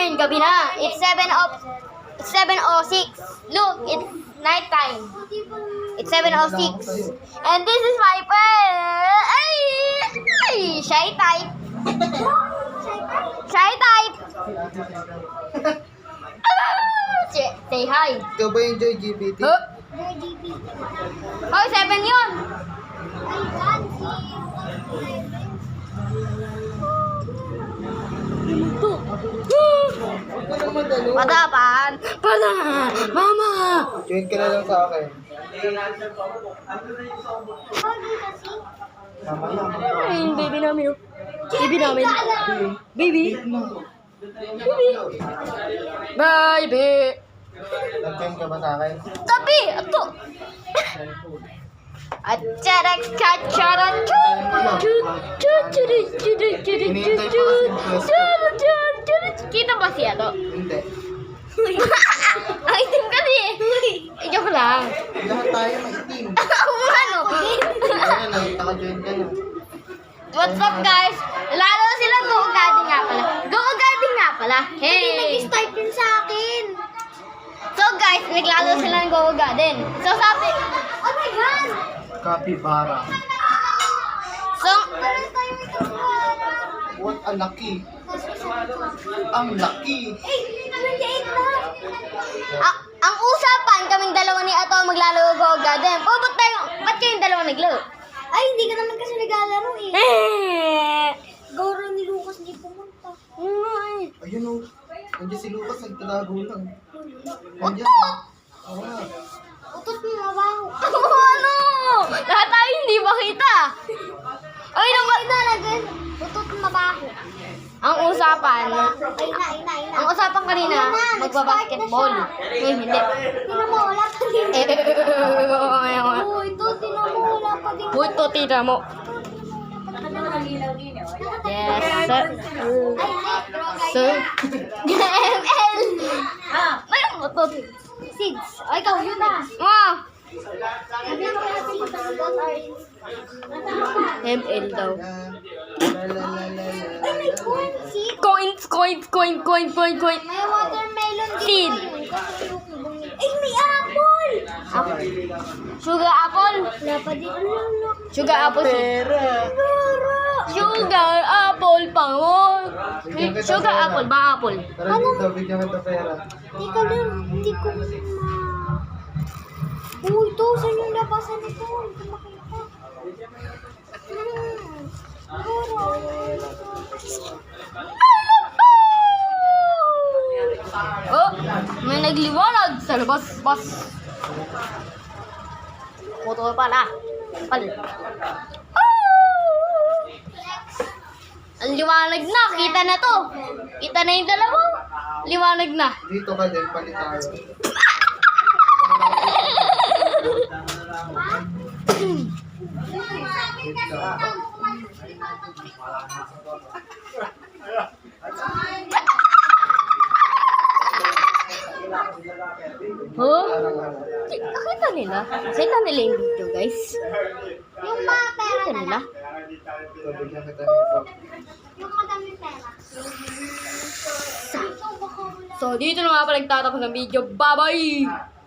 9, gabi na. It's 7:06. Look, it's night time. It's 7:06. And this is my friend. Ay, shy type. Shy type. Say hi. Ikaw ba yung Joy GBT? Huh? Oh, 7 yun. Huwag ka nang madalo. Padapan. Mama. Join ka na lang sa akin. Mamaya. Ay, yung baby namin. Oh. Baby namin. Baby. Baby. Nag-join ka ba sa akin? Tapi, ato. Kita ba siya to? Hindi. Ang itim kasi eh. Joke lang. Lahat tayo maitim. Ano? Ayan, naka-join ka na. What's up guys? Lalo sila go-garden nga pala. Go-garden nga pala. Hey! Nag-start yun sa akin. So guys, naglalo sila ng go-garden. So sabi, Oh my God! Capybara. so, Parang tayo ito. What a lucky. Ang lucky. 28 na. ang usapan, kaming dalawa ni Ato maglalaro ng go-garden. Oh, ba't kayong dalawa naglaro? Ay, hindi ka naman kasi naglalaro eh. Eh! Goro ni Lucas hindi pumunta. Ayun o. Nandiyan si Lucas, nagtatago lang. Nandiyan. Oo nga. Utot mo mabaho. Ano? Lahat tayo hindi makita. Ay, naman. Nalagay. Utot mo mabaho. Ang usapan, Ay na. ang usapan kanina, magbabasketball. Eh, hindi. Tingnan mo, wala pa din. Eh, Ito, tingnan mo, wala pa din. Uy, to, tira mo. Yes, sir. Sir. ML. Ano mo to? Sids. Ay, ikaw yun ah. Ah, Sabi mo kaya si ML daw. La la la la la. Ay, may corn seed. Coin. May watermelon Seed. dito. Ay, may apple. Sugar apple. Wala pa din. Ano? Sugar apple seed. Pera. Sugar apple pangon. Sugar apple, ba apple? Tara dito, bigyan kita pera. Teka lang, hindi ko Uy, ito, saan yung labasan nito? Hindi ko makita. Oh, may nagliwanag sa labas. Motor pala. Ang liwanag na, kita na to. Kita na yung dalawa. Liwanag na. Dito ka din, palit tayo. Oh? Nakita nila? Nakita nila yung video, guys. Yung mga pera Nakita na nila? lang. Ito, bigyan kita nito. Yung madami pera. So, dito na nga pala nagtatapos ng video. Bye-bye!